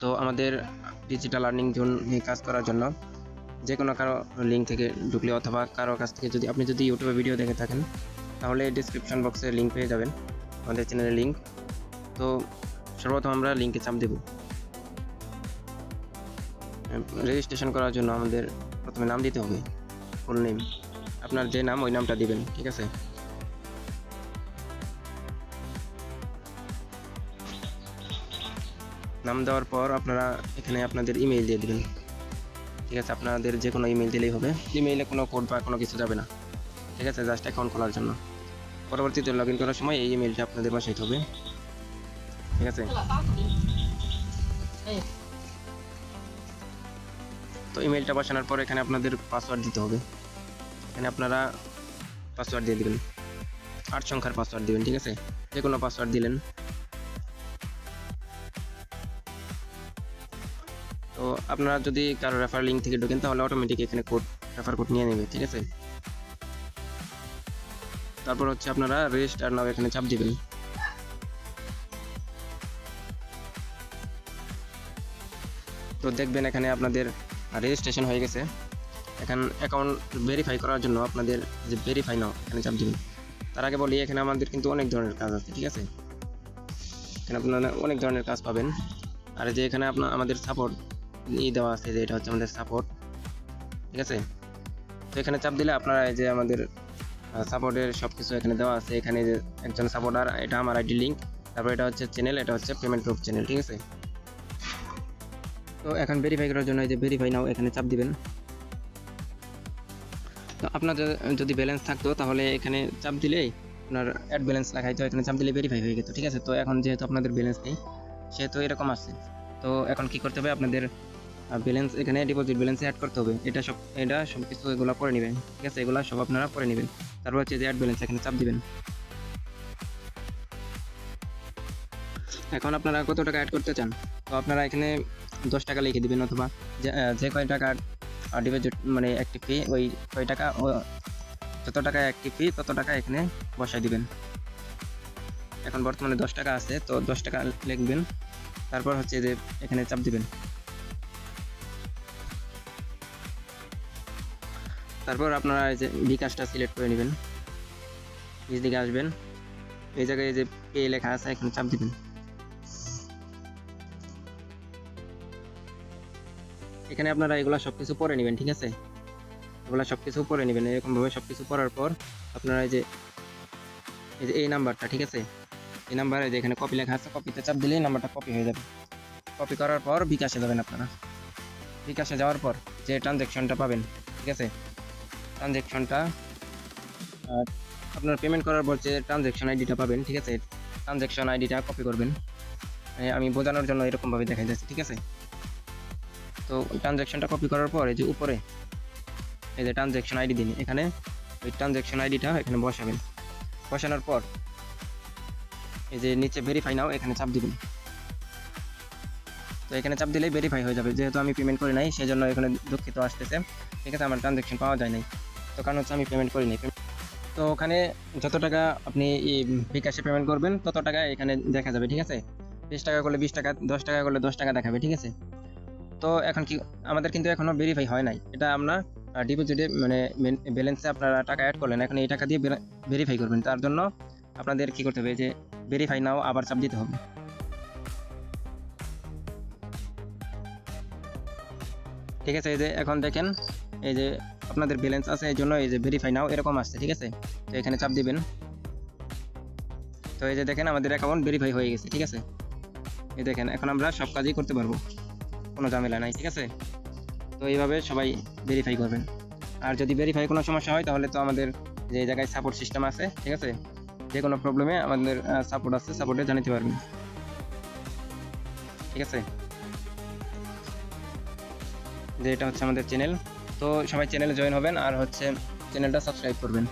তো আমাদের digital earning zone নিয়ে কাজ করার জন্য যে কোনো কারো লিঙ্ক থেকে ঢুকলে অথবা কারো কাছ থেকে আপনি যদি ইউটিউবে ভিডিও দেখে থাকেন তাহলে ডিসক্রিপশন বক্সে লিঙ্ক পেয়ে যাবেন আমাদের চ্যানেলের লিঙ্ক। তো সর্বপ্রথম আমরা লিঙ্কে চাপ দেব। রেজিস্ট্রেশন করার জন্য আমাদের প্রথমে নাম দিতে হবে, ফুল নেম, আপনার যে নাম ওই নামটা দিবেন, ঠিক আছে। নাম দেওয়ার পর আপনারা এখানে আপনাদের ইমেইল দিয়ে দিবেন, ঠিক আছে। আপনাদের যে কোনো ইমেইল দিলেই হবে, ইমেইলে কোনো কোড বা কোনো কিছু যাবে না, ঠিক আছে, জাস্ট অ্যাকাউন্ট খোলার জন্য। পরবর্তীতে লগ ইন করার সময় এই ইমেইলটা আপনাদের বসাইতে হবে, ঠিক আছে। তো ইমেইলটা বসানোর পর এখানে আপনাদের পাসওয়ার্ড দিতে হবে। এখানে আপনারা পাসওয়ার্ড দিয়ে দিবেন, 8 সংখ্যার পাসওয়ার্ড দিবেন, ঠিক আছে, যে কোনো পাসওয়ার্ড দিলেন। তো আপনারা যদি কারো রেফার লিঙ্ক থেকে ঢোকেন তাহলে অটোমেটিক এখানে কোড, রেফার কোড নিয়ে নেবে, ঠিক আছে। তারপর হচ্ছে আপনারা রেজিস্টার নাও এখানে চাপ দিবেন। তো দেখবেন এখানে আপনাদের রেজিস্ট্রেশন হয়ে গেছে। এখন অ্যাকাউন্ট ভেরিফাই করার জন্য আপনাদের যে ভেরিফাই নাও এখানে চাপ দিবেন। তার আগে বলি এখানে আমাদের কিন্তু অনেক ধরনের কাজ আছে, ঠিক আছে। এখানে আপনারা অনেক ধরনের কাজ পাবেন। আর যে এখানে আমাদের সাপোর্ট দেওয়া আছে, যে এটা হচ্ছে আমাদের সাপোর্ট, ঠিক আছে। তো এখানে চাপ দিলে আপনারা এই যে আমাদের সাপোর্টের সব কিছু এখানে দেওয়া আছে। এখানে যে একজন সাপোর্টার, এটা আমার আইডি লিঙ্ক, তারপর এটা হচ্ছে চ্যানেল, এটা হচ্ছে পেমেন্ট প্রুফ চ্যানেল, ঠিক আছে। তো এখন ভেরিফাই করার জন্য এই যে ভেরিফাই নাও এখানে চাপ দিবেন। তো আপনার যদি ব্যালেন্স থাকতো তাহলে এখানে চাপ দিলেই আপনার অ্যাড ব্যালেন্স লেখাই, তো এখানে চাপ দিলে ভেরিফাই হয়ে যেত, ঠিক আছে। তো এখন যেহেতু আপনাদের ব্যালেন্স নেই সেহেতু এরকম আসছে। তো এখন কি করতে হবে, আপনাদের ব্যালেন্স এখানে ডিপোজিট ব্যালেন্সে অ্যাড করতে হবে। এটা সব কিছু এগুলো করে নেবেন, ঠিক আছে, এগুলো সব আপনারা করে নেবেন। তারপর হচ্ছে যে অ্যাড ব্যালেন্স এখানে চাপ দিবেন। এখন আপনারা কত টাকা অ্যাড করতে চান, তো আপনারা এখানে 10 টাকা লিখে দিবেন, অথবা যে কয় টাকা ডিপোজিট মানে অ্যাক্টিভ ফি, ওই কয় টাকা, যত টাকা অ্যাক্টিভ ফি তত টাকা এখানে বসাই দিবেন। এখন বর্তমানে 10 টাকা আছে, তো 10 টাকা লিখবেন। তারপর হচ্ছে যে এখানে চাপ দিবেন। তারপর আপনারা এই যে বিকাশটা সিলেক্ট করে নেবেন, নিচ দিকে আসবেন, এই জায়গায় যে পে লেখা আছে এখানে চাপ দিবেন। এখানে আপনারা এগুলা সবকিছু পরে নেবেন, ঠিক আছে, এগুলা সবকিছু পরে নেবেন। এরকম ভাবে সবকিছু পড়ার পর আপনারা এই নাম্বারটা, ঠিক আছে, এই নাম্বারে যে এখানে কপি লেখা আছে, কপিতে চাপ দিলেই নাম্বারটা কপি হয়ে যাবে। কপি করার পর বিকাশে যাবেন। আপনারা বিকাশে যাওয়ার পর যে ট্রানজ্যাকশনটা পাবেন, ঠিক আছে, ট্রানজ্যাকশনটা আপনার পেমেন্ট করার পর যে ট্রানজ্যাকশন আইডিটা পাবেন, ঠিক আছে, ট্রানজ্যাকশন আইডিটা কপি করবেন। আমি বোঝানোর জন্য এরকমভাবে দেখা যাচ্ছে, ঠিক আছে। তো ট্রানজ্যাকশনটা কপি করার পর এই যে উপরে এই যে ট্রানজ্যাকশন আইডি দিন, এখানে ওই ট্রানজ্যাকশন আইডিটা এখানে বসাবেন। বসানোর পর এই যে নিচে ভেরিফাই নাও এখানে চাপ দিবেন। তো এখানে চাপ দিলেই ভেরিফাই হয়ে যাবে। যেহেতু আমি পেমেন্ট করি নাই সেই জন্য এখানে দুঃখিত আসতেছে, ঠিক আছে, আমার ট্রানজ্যাকশন পাওয়া যায় নাই, তো কারণ হচ্ছে আমি পেমেন্ট করিনি। তো ওখানে যত টাকা আপনি বিকাশে পেমেন্ট করবেন তত টাকা এখানে দেখা যাবে, ঠিক আছে। 20 টাকা করলে 20 টাকা, 10 টাকা করলে 10 টাকা দেখাবে, ঠিক আছে। তো এখন কি আমাদের কিন্তু এখনো ভেরিফাই হয় নাই, এটা আমরা ডিপোজিটে মানে ব্যালেন্সে আপনারা টাকা অ্যাড করলেন, এখন এই টাকা দিয়ে ভেরিফাই করবেন। তার জন্য আপনাদের কি করতে হবে, যে ভেরিফাই নাও আবার চাপ দিতে হবে, ঠিক আছে। এই যে এখন দেখেন এই যে আপনাদের ব্যালেন্স আছে, এই জন্য এই যে ভেরিফাই নাও এরকম আসছে, ঠিক আছে। তো এখানে চাপ দিবেন। তো এই যে দেখেন আমাদের অ্যাকাউন্ট ভেরিফাই হয়ে গেছে, ঠিক আছে। এই দেখেন এখন আমরা সব কাজই করতে পারবো, কোনো ঝামেলা নাই, ঠিক আছে। তো এইভাবে সবাই ভেরিফাই করবেন। আর যদি ভেরিফাই কোনো সমস্যা হয় তাহলে তো আমাদের যে জায়গায় সাপোর্ট সিস্টেম আছে, ঠিক আছে, যে কোনো প্রবলেমে আমাদের সাপোর্ট আছে, সাপোর্টে জানাতে পারবেন, ঠিক আছে। যে এটা হচ্ছে আমাদের চ্যানেল, তো সবাই চ্যানেলে জয়েন হবেন আর হচ্ছে চ্যানেলটা সাবস্ক্রাইব করবেন।